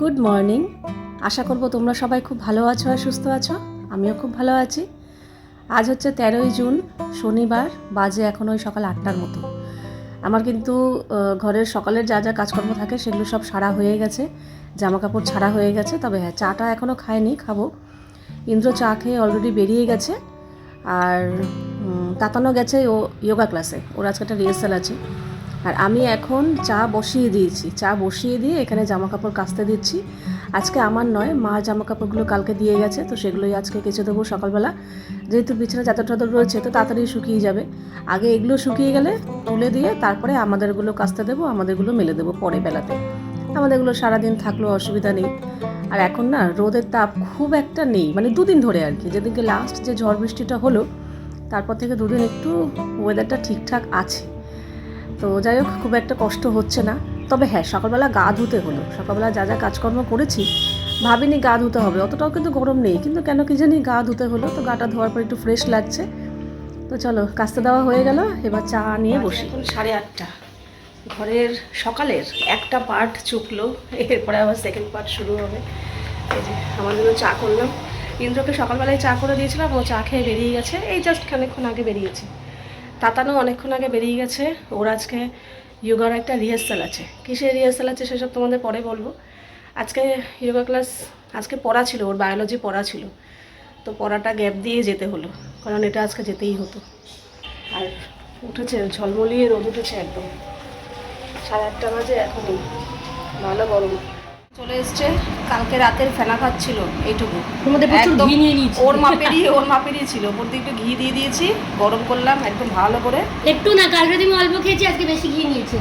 Good morning. আশা করব তোমরা সবাই খুব ভালো আছো আর সুস্থ আছো। আমিও খুব ভালো আছি। আজ হচ্ছে 13ই জুন, শনিবার। বাজে এখন ওই সকাল 8টার মতো। আমার কিন্তু ঘরের সকালের যা যা কাজকর্ম থাকে সেগুলো সব সারা হয়ে গেছে, জামা কাপড় ছাড়া হয়ে গেছে। তবে হ্যাঁ, চাটা এখনও খাইনি, খাবো। ইন্দ্র চা খেয়ে অলরেডি বেরিয়ে গেছে। আর তাতানো গেছে ও যোগা ক্লাসে, ওর আজকে একটা রিহার্সাল আছে। আর আমি এখন চা বসিয়ে দিয়েছি, চা বসিয়ে দিয়ে এখানে জামা কাপড় কাচতে দিচ্ছি। আজকে আমার নয়, মার জামা কাপড়গুলো কালকে দিয়ে গেছে, তো সেগুলোই আজকে কেচে দেবো সকালবেলা। যেহেতু বিছানা চাদর টাদর রয়েছে তো তাড়াতাড়ি শুকিয়ে যাবে। আগে এগুলো শুকিয়ে গেলে তুলে দিয়ে তারপরে আমাদেরগুলো কাচতে দেবো, আমাদেরগুলো মেলে দেবো পরে বেলাতে। আমাদেরগুলো সারাদিন থাকলেও অসুবিধা নেই। আর এখন না রোদের তাপ খুব একটা নেই, মানে দুদিন ধরে আর কি। যেদিনকে লাস্ট যে ঝড় বৃষ্টিটা হলো তারপর থেকে দুদিন একটু ওয়েদারটা ঠিকঠাক আছে। তো যাই হোক, খুব একটা কষ্ট হচ্ছে না। তবে হ্যাঁ, সকালবেলা গা ধুতে হলো। সকালবেলা যা যা কাজকর্ম করেছি ভাবিনি গা ধুতে হবে, অতটাও কিন্তু গরম নেই, কিন্তু কেন কি জানি গা ধুতে হলো। তো গাটা ধোয়ার পর একটু ফ্রেশ লাগছে। তো চলো, কাচতে দেওয়া হয়ে গেল, এবার চা নিয়ে বসি। এখন 8:30। ঘরের সকালের একটা পার্ট চুকলো, এরপরে আবার সেকেন্ড পার্ট শুরু হবে। এই যে আমার জন্য চা করলাম। ইন্দ্রকে সকালবেলায় চা করে দিয়েছিলাম, ও চা খেয়ে বেরিয়ে গেছে, এই জাস্ট খানিকক্ষণ আগে বেরিয়েছে। তাতানো অনেকক্ষণ আগে বেরিয়ে গেছে। ওর আজকে যোগার একটা রিহার্সাল আছে। কিসের রিহার্সাল আছে সেসব তোমাদের পরে বলবো। আজকে যোগা ক্লাস, আজকে পড়া ছিল, ওর বায়োলজি পড়া ছিল। তো পড়াটা গ্যাপ দিয়ে যেতে হলো, কারণ এটা আজকে যেতেই হতো। আর উঠেছে, ঝলমলিয়ে রোদ উঠেছে একদম। 8:30 বাজে এখনই, ভালো গরম চলে এসছে। কালকে রাতের ফেনা ভাত ছিল এইটুকু, একদম ওর মাপেরই ছিল। ওপর দিয়ে একটু ঘি দিয়ে দিয়েছি, গরম করলাম একদম ভালো করে। একটু না, কালকে তুমি অল্প খেয়েছি, আজকে বেশি ঘি নিয়েছি।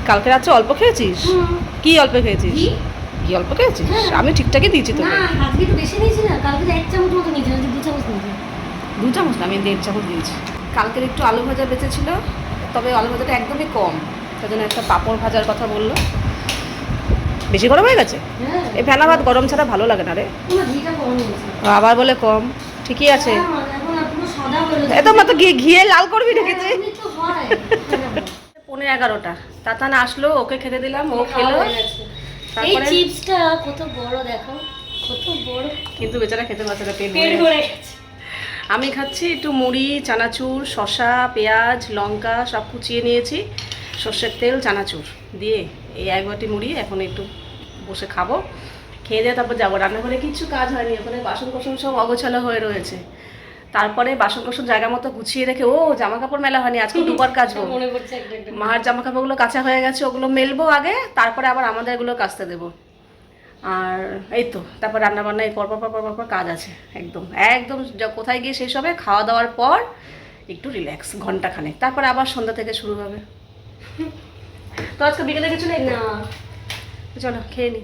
কালকে রাত্রে অল্প খেয়েছিস? কি অল্প খেয়েছিস? ঘি অল্প খেয়েছিস? আমি ঠিকঠাকই দিয়েছি তোকে। না, আজকে একটু বেশি নিয়েছি না, কালকে 1 চামচ মতো নিয়েছি, আজকে 2 চামচ নিয়েছি। 2 চামচ না, আমি 1.5 চামচ দিয়েছি। কালকের একটু আলু ভাজা বেঁচেছিল, তবে আলু ভাজাটা একদমই কম, তার জন্য একটা পাঁপড় ভাজার কথা বললো। বেশি গরম হয়ে গেছে? এই ফেনা ভাত গরম ছাড়া ভালো লাগে না রে। আবার বলে কম, ঠিকই আছে। এত মতো ঘিয়ে লাল করবি নাকি তুই? 11:15 তাতান আসলো, ওকে খেতে দিলাম, ও খেলো। এই চিপসটা কত বড় দেখো, কত বড়, কিন্তু বেচারা খেতে পারছে না, পেট ভরে গেছে। আমি খাচ্ছি একটু মুড়ি, চানাচুর, শসা, পেঁয়াজ, লঙ্কা সব কুচিয়ে নিয়েছি, সর্ষের তেল, চানাচুর দিয়ে এই 1 বাটি মুড়ি। এখন একটু বসে খাবো, খেয়ে দিয়ে তারপর যাবো রান্নাঘরে। কিছু কাজ হয়নি, ওখানে বাসন কোসন সব অগোছালো হয়ে রয়েছে। তারপরে বাসন কোসন জায়গা মতো গুছিয়ে রেখে, ও জামা কাপড় মেলা হয়নি, আজকে 2বার কাচবো। মার জামা কাপড়গুলো কাচা হয়ে গেছে, ওগুলো মেলবো আগে, তারপরে আবার আমাদেরগুলো কাচতে দেবো। আর এই তো তারপর রান্নাবান্না এই পর কাজ আছে। একদম একদম কোথায় গিয়ে শেষ হবে, খাওয়া দাওয়ার পর একটু রিল্যাক্স ঘন্টাখানেক, তারপরে আবার সন্ধ্যা থেকে শুরু হবে। তো আজকে বিকেলে কিছু নেই না, চলো খেয়ে নিই।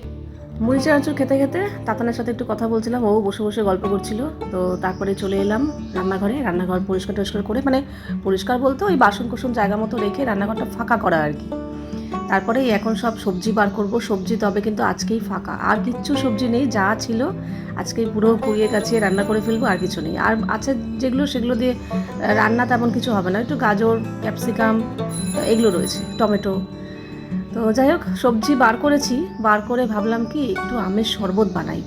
মুড়ি চানাচুর খেতে খেতে তাতানের সাথে একটু কথা বলছিলাম, ও বসে বসে গল্প করছিল। তো তারপরে চলে এলাম রান্নাঘরে। রান্নাঘর পরিষ্কার টরিষ্কার করে, মানে পরিষ্কার বলতে ওই বাসন কোসন জায়গা মতো রেখে রান্নাঘরটা ফাঁকা করা আর কি। তারপরে এখন সব সবজি বার করব। সবজি তবে কিন্তু আজকেই ফাঁকা, আর কিচ্ছু সবজি নেই, যা ছিল আজকেই পুরো কুড়িয়ে গাছিয়ে রান্না করে ফেলবো, আর কিছু নেই। আর আছে যেগুলো সেগুলো দিয়ে রান্না তেমন কিছু হবে না, একটু গাজর, ক্যাপসিকাম এগুলো রয়েছে, টমেটো। তো যাই হোক, সবজি বার করেছি, বার করে ভাবলাম কি একটু আমের শরবত বানাই।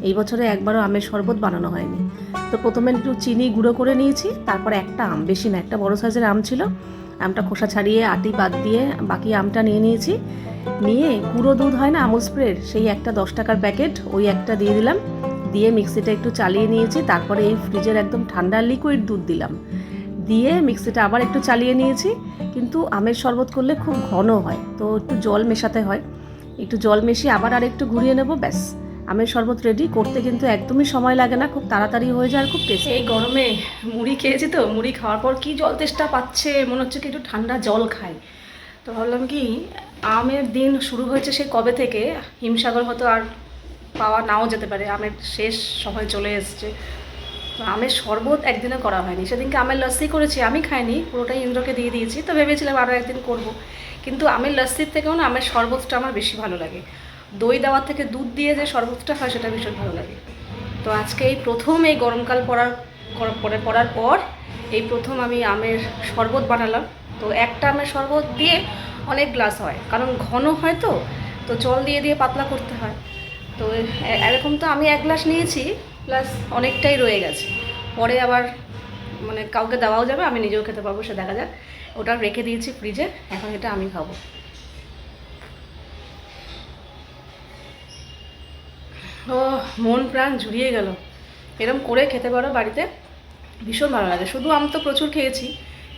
এই বছরে একবারও আমের শরবত বানানো হয়নি। তো প্রথমে একটু চিনি গুঁড়ো করে নিয়েছি, তারপরে একটা আম, বেশি না, একটা বড় সাইজের আম ছিল, আমটা খোসা ছাড়িয়ে আটি বাদ দিয়ে বাকি আমটা নিয়ে নিয়েছি। নিয়ে গুঁড়ো দুধ হয় না আমুল স্প্রের, সেই একটা 10 টাকার প্যাকেট, ওই একটা দিয়ে দিলাম। দিয়ে মিক্সিটা একটু চালিয়ে নিয়েছি। তারপরে এই ফ্রিজের একদম ঠান্ডা লিকুইড দুধ দিলাম, দিয়ে মিক্সিটা আবার একটু চালিয়ে নিয়েছি। কিন্তু আমের শরবত করলে খুব ঘন হয়, তো একটু জল মেশাতে হয়। একটু জল মিশিয়ে আবার আর একটু ঘুরিয়ে নেব, ব্যাস আমের শরবত রেডি। করতে কিন্তু একদমই সময় লাগে না, খুব তাড়াতাড়ি হয়ে যায় আর খুব টেস্টি। এই গরমে মুড়ি খেয়েছি, তো মুড়ি খাওয়ার পর কি জল তেষ্টা পাচ্ছে, মনে হচ্ছে কি একটু ঠান্ডা জল খাই। তো ভাবলাম কি আমের দিন শুরু হয়েছে সে কবে থেকে, হিমসাগর হয়তো আর পাওয়া নাও যেতে পারে, আমের শেষ সময় চলে এসছে। তো আমের শরবত একদিনে করা হয়নি, সেদিনকে আমের লস্যি করেছি, আমি খাইনি, পুরোটাই ইন্দ্রকে দিয়ে দিয়েছি। তো ভেবেছিলাম আরও একদিন করব, কিন্তু আমের লস্যির থেকেও না আমের শরবতটা আমার বেশি ভালো লাগে। দই দেওয়ার থেকে দুধ দিয়ে যে শরবতটা হয় সেটা ভীষণ ভালো লাগে। তো আজকে এই প্রথম এই গরমকাল পড়ার পর এই প্রথম আমি আমের শরবত বানালাম। তো একটা আমের শরবত দিয়ে অনেক গ্লাস হয়, কারণ ঘন হয়, তো জল দিয়ে দিয়ে পাতলা করতে হয়। তো এরকম তো আমি 1 গ্লাস নিয়েছি, প্লাস অনেকটাই রয়ে গেছে। পরে আবার মানে কাউকে দেওয়াও যাবে, আমি নিজেও খেতে পারবো, সে দেখা যাক। ওটা রেখে দিয়েছি ফ্রিজে, এখন এটা আমি খাবো। ও মন প্রাণ জুড়িয়ে গেল। এরকম করে খেতে পারো বাড়িতে, ভীষণ ভালো লাগে। শুধু আম তো প্রচুর খেয়েছি,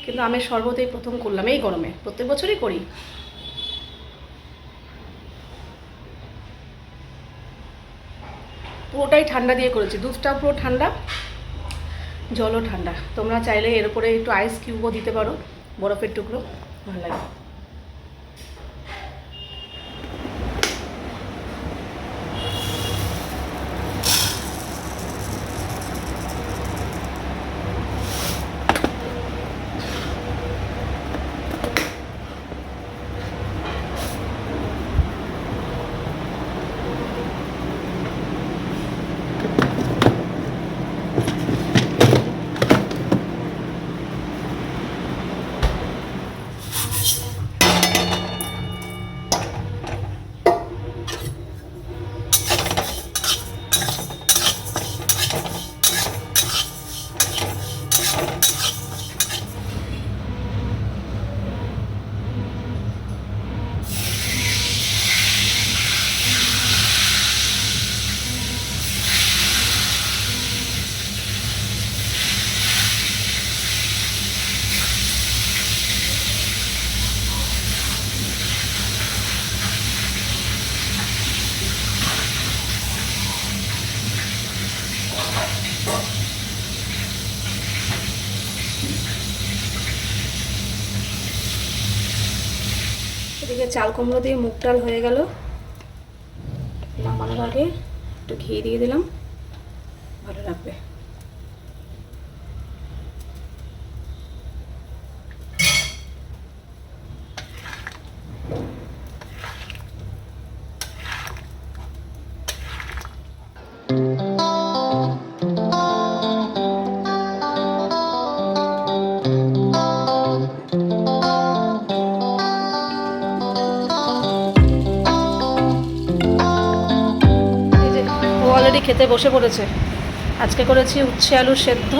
কিন্তু আমের শরবত এই প্রথম করলাম এই গরমে, প্রত্যেক বছরই করি। পুরোটাই ঠান্ডা দিয়ে করেছি, দুধটাও পুরো ঠান্ডা, জলও ঠান্ডা। তোমরা চাইলে এর উপরে একটু আইস কিউবও দিতে পারো, বরফের টুকরো, ভালো লাগে। এদিকে চাল কুমড়ো দিয়ে মুগ ডাল হয়ে গেল। নামানোর আগে একটু ঘি দিয়ে দিলাম, ভালো লাগবে। অলরেডি খেতে বসে পড়েছে। আজকে করেছি উচ্ছে আলু সেদ্ধ,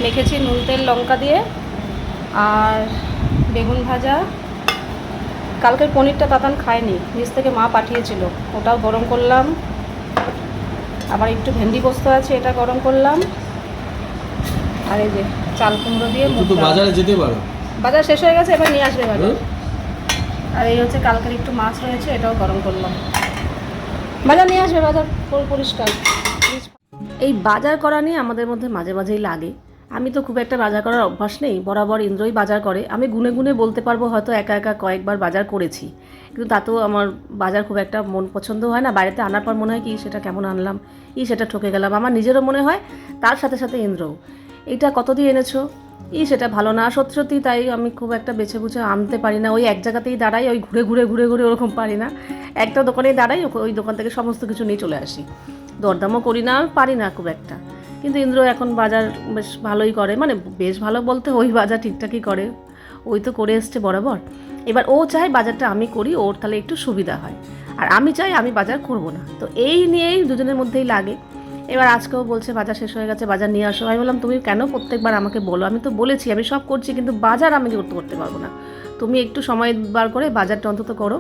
মেখেছি নুন তেল লঙ্কা দিয়ে, আর বেগুন ভাজা। কালকের পনিরটা তাতান খায়নি, নিচ থেকে মা পাঠিয়েছিল, ওটাও গরম করলাম। আবার একটু ভেন্ডি পোস্ত আছে, এটা গরম করলাম। আর এই যে চাল কুমড়ো দিয়ে মুগ ডাল। বাজারে যেতে পারো, বাজার শেষ হয়ে গেছে, এবার নিয়ে আসবে বাজার। আর এই হচ্ছে কালকের একটু মাছ রয়েছে, এটাও গরম করলাম। বাজার নিয়ে আসবে, বাজার পরিষ্কার। এই বাজার করা নিয়ে আমাদের মধ্যে মাঝে মাঝেই লাগে। আমি তো খুব একটা বাজার করার অভ্যাস নেই, বরাবর ইন্দ্রই বাজার করে। আমি গুনে গুনে বলতে পারবো হয়তো একা একা কয়েকবার বাজার করেছি, কিন্তু তাতেও আমার বাজার খুব একটা মন পছন্দ হয় না। বাড়িতে আনার পর মনে হয় কি সেটা কেমন আনলাম, সেটা ঠকে গেলাম। আমার নিজেরও মনে হয়, তার সাথে সাথে ইন্দ্রও, এইটা কত দিয়ে এনেছো, সেটা ভালো না। সত্যি সত্যি তাই আমি খুব একটা বেছে বুঝে আনতে পারি না। ওই এক জায়গাতেই দাঁড়াই, ওই ঘুরে ঘুরে ঘুরে ঘুরে ওরকম পারি না। একটা দোকানেই দাঁড়াই, ওই দোকান থেকে সমস্ত কিছু নিয়ে চলে আসি। দরদামও করি না, পারি না খুব একটা। কিন্তু ইন্দ্র এখন বাজার বেশ ভালোই করে, মানে বেশ ভালো বলতে ওই বাজার ঠিকঠাকই করে, ওই তো করে এসছে বরাবর। এবার ও চায় বাজারটা আমি করি, ওর তাহলে একটু সুবিধা হয়, আর আমি চাই আমি বাজার করব না। তো এই নিয়েই দুজনের মধ্যেই লাগে। এবার আজকেও বলছে বাজার শেষ হয়ে গেছে, বাজার নিয়ে আসো। আমি বললাম তুমি কেন প্রত্যেকবার আমাকে বলো, আমি তো বলেছি আমি সব করছি, কিন্তু বাজার আমি করতে পারবো না। তুমি একটু সময় বার করে বাজারটা অন্তত করো,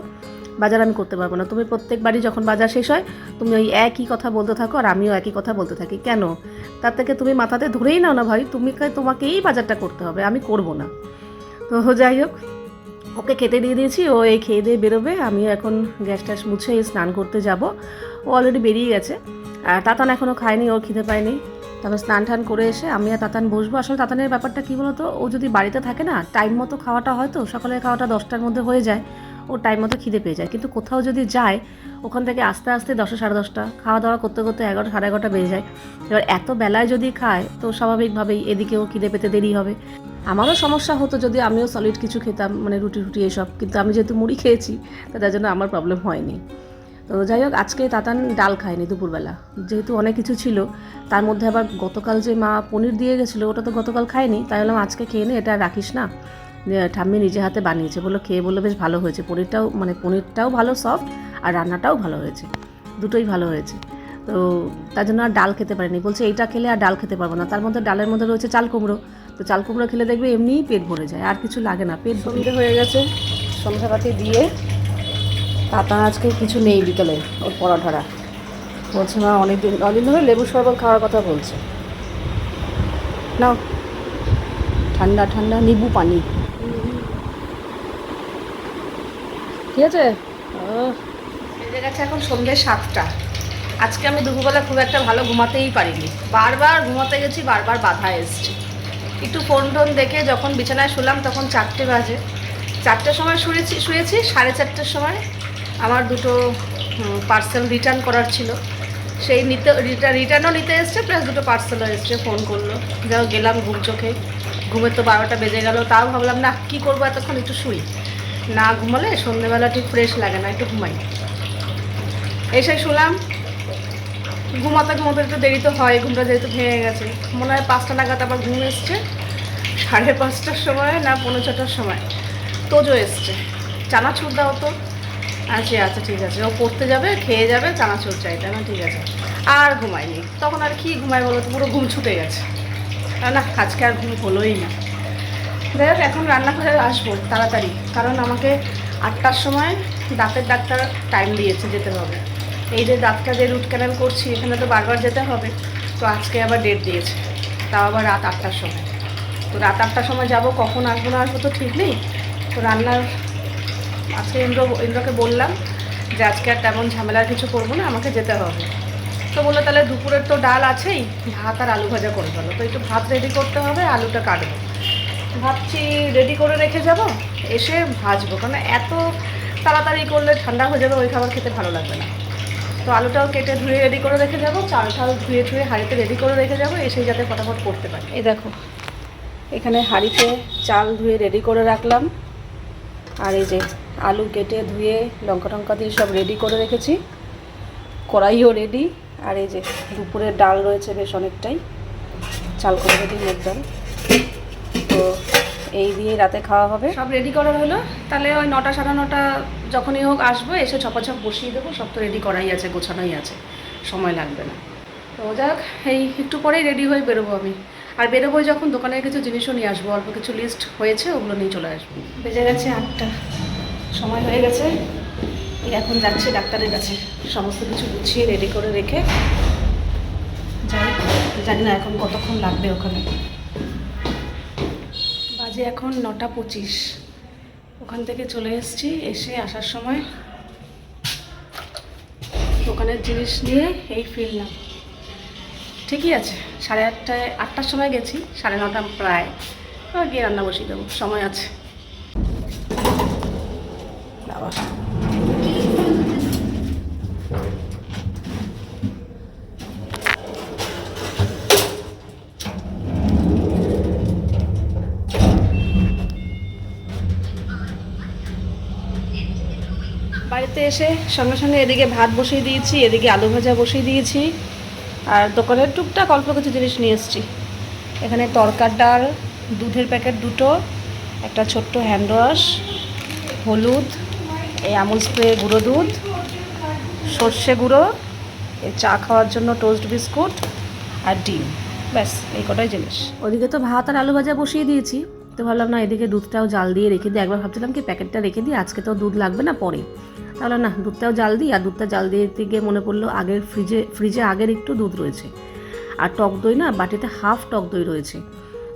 বাজার আমি করতে পারবো না। তুমি প্রত্যেকবারই যখন বাজার শেষ হয় তুমি ওই একই কথা বলতে থাকো, আর আমিও একই কথা বলতে থাকি। কেন? তার থেকে তুমি মাথাতে ধরেই নাও না ভাই, তোমাকেই বাজারটা করতে হবে, আমি করব না। তো যাই হোক, ওকে খেতে দিয়ে দিয়েছি, ও এই খেয়ে দিয়ে বেরোবে। আমিও এখন গ্যাস ট্যাস মুছে স্নান করতে যাব। ও অলরেডি বেরিয়ে গেছে, আর তাতান এখনও খায়নি, ওর খিদে পায়নি। তারপর স্নান টান করে এসে আমি আর তাতান বসবো। আসলে তাতানের ব্যাপারটা কী বলতো, ও যদি বাড়িতে থাকে না, টাইম মতো খাওয়াটা হয়তো সকালের খাওয়াটা 10টার মধ্যে হয়ে যায়, ওর টাইম মতো খিদে পেয়ে যায়। কিন্তু কোথাও যদি যায়, ওখান থেকে আস্তে আস্তে 10 সাড়ে 10টা, খাওয়া দাওয়া করতে করতে 11 সাড়ে 11টা বেজে যায়। এবার এত বেলায় যদি খায় তো স্বাভাবিকভাবেই এদিকেও খিদে পেতে দেরি হবে। আমারও সমস্যা হতো যদি আমিও সলিড কিছু খেতাম, মানে রুটি টুটি এসব, কিন্তু আমি যেহেতু মুড়ি খেয়েছি তো তার জন্য আমার প্রবলেম হয়নি। তো যাই হোক, আজকে তাতান ডাল খায়নি দুপুরবেলা, যেহেতু অনেক কিছু ছিল। তার মধ্যে আবার গতকাল যে মা পনির দিয়ে গেছিলো, ওটা তো গতকাল খায়নি। তাই বললাম আজকে খেয়ে নে, এটা রাখিস না, ঠাম্মি নিজে হাতে বানিয়েছে। বললো খেয়ে, বললো বেশ ভালো হয়েছে, পনিরটাও ভালো সফট, আর রান্নাটাও ভালো হয়েছে। দুটোই ভালো হয়েছে। তো তার জন্য আর ডাল খেতে পারিনি, বলছে এইটা খেলে আর ডাল খেতে পারবো না। তার মধ্যে ডালের মধ্যে রয়েছে চাল কুমড়ো, তো চাল কুমড়ো খেলে দেখবে এমনিই পেট ভরে যায়, আর কিছু লাগে না। পেট সন্ধে হয়ে গেছে, সন্ধ্যাবাতি দিয়ে তাতা আজকে কিছু নেই বিকেলে ওর পরোঠারা। বলছে মা অনেকদিন ধরে লেবু শরবত খাওয়ার কথা বলছে। নাও ঠান্ডা ঠান্ডা নিবু পানি, ঠিক আছে। বেজে গেছে এখন সন্ধ্যে 7টা। আজকে আমি দুপুরবেলা খুব একটা ভালো ঘুমাতেই পারিনি, বারবার ঘুমাতে গেছি, বারবার বাধা এসছে। একটু ফোন টোন দেখে যখন বিছানায় শুলাম তখন 4টে বাজে। 4টের সময় শুয়েছি 4:30টার সময় আমার দুটো পার্সেল রিটার্ন করার ছিল, সেই রিটার্নও নিতে এসছে, প্লাস দুটো পার্সেলও এসছে। ফোন করলো, যাও গেলাম ঘুম চোখে। ঘুমের তো 12টা বেজে গেল, তাও ভাবলাম না কী করবো এতক্ষণ, একটু শুই, না ঘুমালে সন্ধ্যেবেলা ঠিক ফ্রেশ লাগে না, একটু ঘুমাই। এসে শুলাম, ঘুমাতে ঘুমাতে একটু দেরি তো হয়, ঘুমটা যেহেতু ভেঙে গেছে। মনে হয় 5টা নাগাদ আবার ঘুম এসছে। 5:30টার সময় না 5:45টার সময় তোজো এসছে, চানাচুর দাও তো। আচ্ছা ঠিক আছে, ও পড়তে যাবে, খেয়ে যাবে, চানাচুর চাইতে না, ঠিক আছে। আর ঘুমাইনি, তখন আর কি ঘুমাই বলো তো, পুরো ঘুম ছুটে গেছে। না আজকে আর ঘুম হলোই না। যাই হোক, এখন রান্নাঘরে আসবো তাড়াতাড়ি, কারণ আমাকে 8টার সময় দাঁতের ডাক্তার টাইম দিয়েছে, যেতে হবে। এই যে দাঁতটা যে রুট ক্যানাল করছি, এখানে তো বারবার যেতে হবে, তো আজকে আবার ডেট দিয়েছে, তাও আবার রাত 8টার সময়। তো রাত 8টার সময় যাব, কখন আসবো না আসবো তো ঠিক নেই। তো রান্নার আজকে ইন্দ্রকে বললাম যে আজকে আর তেমন ঝামেলার কিছু করবো না, আমাকে যেতে হবে। তো বললো তাহলে দুপুরের তো ডাল আছেই, ভাত আর আলু ভাজা করে ফেলো। তো একটু ভাত রেডি করতে হবে, আলুটা কাটবো। ভাবছি রেডি করে রেখে যাব, এসে ভাজবো, কারণ এত তাড়াতাড়ি করলে ঠান্ডা হয়ে যাবে, ওই খাবার খেতে ভালো লাগবে না। তো আলুটাও কেটে ধুয়ে রেডি করে রেখে যাবো, চালটাও ধুয়ে হাঁড়িতে রেডি করে রেখে যাবো, এসে যাতে ফটাফট করতে পারি। এই দেখো, এখানে হাঁড়িতে চাল ধুয়ে রেডি করে রাখলাম, আর এই যে আলু কেটে ধুয়ে লঙ্কা টঙ্কা দিয়ে সব রেডি করে রেখেছি, কড়াইও রেডি। আর এই যে দুপুরের ডাল রয়েছে বেশ অনেকটাই, চাল করে রেডি মুগ ডাল। তো এই দিয়ে রাতে খাওয়া হবে, সব রেডি করা হলো। তাহলে ওই 9টা 9:30 যখনই হোক আসবো, এসে ছপাছপ বসিয়ে দেবো, সব তো রেডি করাই আছে, গোছানোই আছে, সময় লাগবে না। তো যাক, এই একটু পরেই রেডি হয়ে বেরোবো আমি। আর বেরোবোই যখন, দোকানের কিছু জিনিসও নিয়ে আসবো, অল্প কিছু লিস্ট হয়েছে, ওগুলো নিয়ে চলে আসবো। বেজে গেছে 8টা, সময় হয়ে গেছে। এখন যাচ্ছি ডাক্তারের কাছে, সমস্ত কিছু গুছিয়ে রেডি করে রেখে যাই। জানি না এখন কতক্ষণ লাগবে ওখানে। বাজে এখন 9টা 25। ওখান থেকে চলে এসেছি, এসে আসার সময় দোকানের জিনিস নিয়ে এই ফিরলাম। ঠিকই আছে, 8টার সময় গেছি, 9:30 প্রায়। গিয়ে রান্না বসিয়ে দেবো, সময় আছে। বাবা, বাড়িতে এসে সঙ্গে সঙ্গে এদিকে ভাত বসিয়ে দিয়েছি, এদিকে আলু ভাজা বসিয়ে দিয়েছি, আর দোকানের টুকটাক অল্প কিছু জিনিস নিয়ে এসেছি। এখানে তরকার ডাল, দুধের প্যাকেট 2টো, একটা ছোট্ট হ্যান্ড ওয়াশ, হলুদ, এই আমুল স্প্রে গুঁড়ো দুধ, সর্ষে গুঁড়ো, এই চা খাওয়ার জন্য টোস্ট বিস্কুট, আর ডিম, ব্যাস এই কটাই জিনিস। ওদিকে তো ভাত আর আলু ভাজা বসিয়ে দিয়েছি, তো ভাবলাম না এদিকে দুধটাও জাল দিয়ে রেখে দিই। একবার ভাবছিলাম কি প্যাকেটটা রেখে দিই, আজকে তো দুধ লাগবে না, পরে। তাহলে না, দুধটাও জাল দিই। আর দুধটা জাল দিয়ে গিয়ে মনে পড়লো আগের ফ্রিজে আগের একটু দুধ রয়েছে, আর টক দই না বাটিতে হাফ টক দই রয়েছে।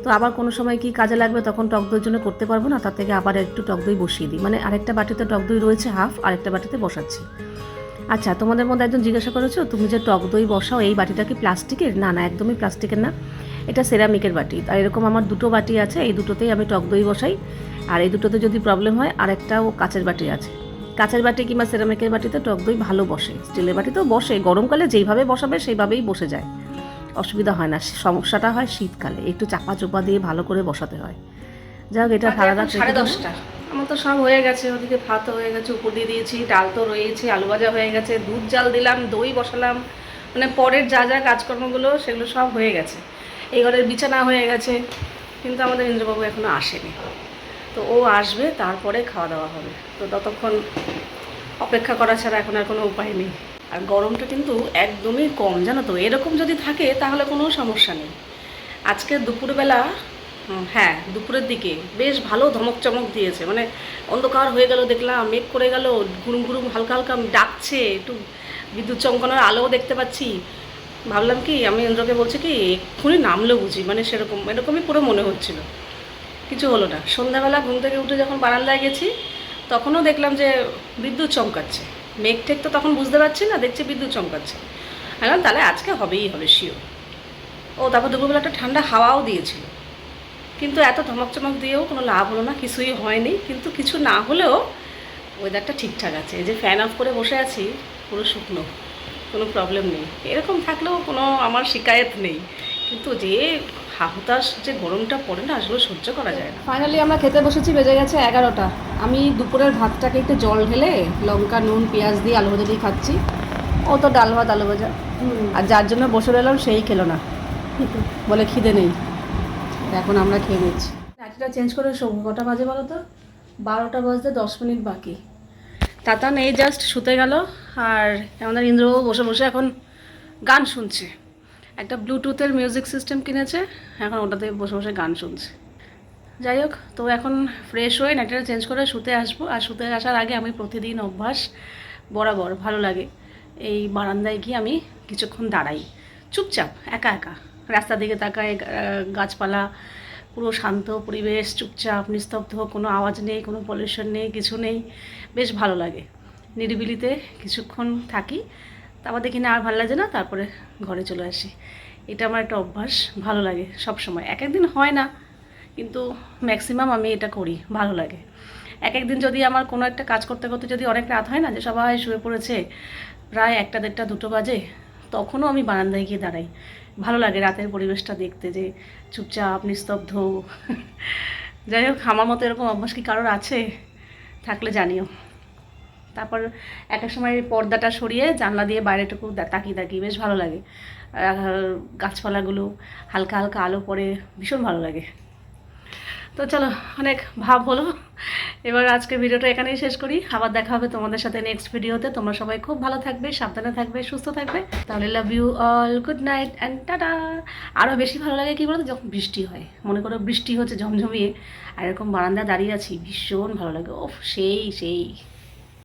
তো আবার কোনো সময় কি কাজে লাগবে, তখন টক দইয়ের জন্য করতে পারবো না, তার থেকে আবার একটু টক দই বসিয়ে দিই। মানে আরেকটা বাটিতে টক দই রয়েছে হাফ, আরেকটা বাটিতে বসাচ্ছি। আচ্ছা, তোমাদের মধ্যে একজন জিজ্ঞাসা করেছো, তুমি যে টক দই বসাও এই বাটিটা কি প্লাস্টিকের? না না, একদমই প্লাস্টিকের না, এটা সেরামিকের বাটি। আর এরকম আমার 2টো বাটি আছে, এই দুটোতেই আমি টক দই বসাই। আর এই দুটোতে যদি প্রবলেম হয়, আরেকটাও কাচের বাটি আছে। কাচের বাটি কিংবা সেরামিকের বাটিতে টক দই ভালো বসে, স্টিলের বাটিতেও বসে, গরমকালে যেইভাবে বসাবে সেইভাবেই বসে যায়, অসুবিধা হয় না। সমস্যাটা হয় শীতকালে, একটু চাপা চোপা দিয়ে ভালো করে বসাতে হয়। যাই হোক, এটা সারা রাত 10:30। আমার তো সব হয়ে গেছে, ওদিকে ভাতও হয়ে গেছে, উপর দিয়ে দিয়েছি, ডাল তো রয়েছে, আলু ভাজা হয়ে গেছে, দুধ জাল দিলাম, দই বসালাম, মানে পরের যা যা কাজকর্মগুলো সেগুলো সব হয়ে গেছে। এই ঘরের বিছানা হয়ে গেছে, কিন্তু আমাদের ইন্দ্রবাবু এখনও আসেনি। তো ও আসবে, তারপরে খাওয়া দাওয়া হবে। তো ততক্ষণ অপেক্ষা করা ছাড়া এখন আর কোনো উপায় নেই। আর গরমটা কিন্তু একদমই কম, জানো তো। এরকম যদি থাকে তাহলে কোনো সমস্যা নেই। আজকে দুপুরবেলা, হ্যাঁ দুপুরের দিকে বেশ ভালো ধমক চমক দিয়েছে, মানে অন্ধকার হয়ে গেল, দেখলাম মেঘ করে গেল, গুরুম গুরুম হালকা হালকা ডাকছে, একটু বিদ্যুৎ চমকানোর আলোও দেখতে পাচ্ছি। ভাবলাম কি, আমি ইন্দ্রকে বলছি কি এক্ষুনি নামলো বুঝি, মানে সেরকম এরকমই পুরো মনে হচ্ছিল। কিছু হলো না। সন্ধ্যাবেলা ঘুম থেকে উঠে যখন বারান্দায় গেছি তখনও দেখলাম যে বিদ্যুৎ চমকাচ্ছে। মেঘ টেক তো তখন বুঝতে পারছি না, দেখছি বিদ্যুৎ চমকাচ্ছে। বললাম তাহলে আজকে হবেই হবে শিওর। ও তারপর দুপুরবেলা একটা ঠান্ডা হাওয়াও দিয়েছিল, কিন্তু এত ধমক চমক দিয়েও কোনো লাভ হলো না, কিছুই হয়নি। কিন্তু কিছু না হলেও ওয়েদারটা ঠিকঠাক আছে। এই যে ফ্যান অফ করে বসে আছি, পুরো শুকনো, কোনো প্রবলেম নেই। এরকম থাকলেও কোনো আমার শিকায়ত নেই, কিন্তু যে হাহুতাশ যে গরমটা পড়ে না, আসলে সহ্য করা যায় না। ফাইনালি আমরা খেতে বসেছি, বেজে গেছে 11টা। আমি দুপুরের ভাতটাকে একটু জল ঢেলে লঙ্কা নুন পেঁয়াজ দিয়ে আলু ভাজা দিয়ে খাচ্ছি। ও তো ডাল ভাত আলু ভাজা, আর যার জন্য বসে রইলাম সেই খেলো না, বলে খিদে নেই। এখন আমরা খেয়ে নিচ্ছি। রাখিটা চেঞ্জ করে শোবো। কটা বাজে বলো তো? 12টা বাজতে 10 মিনিট বাকি। তাতান এই জাস্ট শুতে গেল, আর আমাদের ইন্দ্র বসে বসে এখন গান শুনছে। একটা ব্লুটুথের মিউজিক সিস্টেম কিনেছে, এখন ওটাতে বসে বসে গান শুনছে। যাই হোক, তো এখন ফ্রেশ হয়ে নাইটিটা চেঞ্জ করে শুতে আসবো। আর শুতে আসার আগে আমি প্রতিদিন অভ্যাস বরাবর ভালো লাগে এই বারান্দায় গিয়ে আমি কিছুক্ষণ দাঁড়াই, চুপচাপ একা একা, রাস্তার দিকে তাকায়, গাছপালা, পুরো শান্ত পরিবেশ, চুপচাপ নিস্তব্ধ, কোনো আওয়াজ নেই, কোনো পলিউশন নেই, কিছু নেই। বেশ ভালো লাগে, নিরিবিলিতে কিছুক্ষণ থাকি, তারপর দেখি না আর ভালো লাগে না, তারপরে ঘরে চলে আসি। এটা আমার একটা অভ্যাস, ভালো লাগে সব সময়। এক একদিন হয় না, কিন্তু ম্যাক্সিমাম আমি এটা করি, ভালো লাগে। এক একদিন যদি আমার কোনো একটা কাজ করতে করতে যদি অনেক রাত হয় না, যে সবাই শুয়ে পড়েছে, প্রায় 1টা 1:30 2টো বাজে, তখনও আমি বারান্দায় গিয়ে দাঁড়াই। ভালো লাগে রাতের পরিবেশটা দেখতে, যে চুপচাপ নিস্তব্ধ। যাই হোক, আমার মতো এরকম অভ্যাস কি কারোর আছে? থাকলে জানিও। তারপর এক এক সময় পর্দাটা সরিয়ে জানলা দিয়ে বাইরেটুকু তাকিয়ে তাকিয়ে বেশ ভালো লাগে। গাছপালাগুলো হালকা হালকা আলো পড়ে, ভীষণ ভালো লাগে। তো চলো, অনেক ভাব হলো, এবার আজকে ভিডিওটা এখানেই শেষ করি। আবার দেখা হবে তোমাদের সাথে নেক্সট ভিডিওতে। তোমরা সবাই খুব ভালো থাকবে, সাবধানে থাকবে, সুস্থ থাকবে। তাহলে love you all, good night and tata. আরও বেশি ভালো লাগে কী বলতো, যখন বৃষ্টি হয়, মনে করো বৃষ্টি হচ্ছে ঝমঝমিয়ে, আর এরকম বারান্দা দাঁড়িয়ে আছি, ভীষণ ভালো লাগে। ওফ, সেই সেই।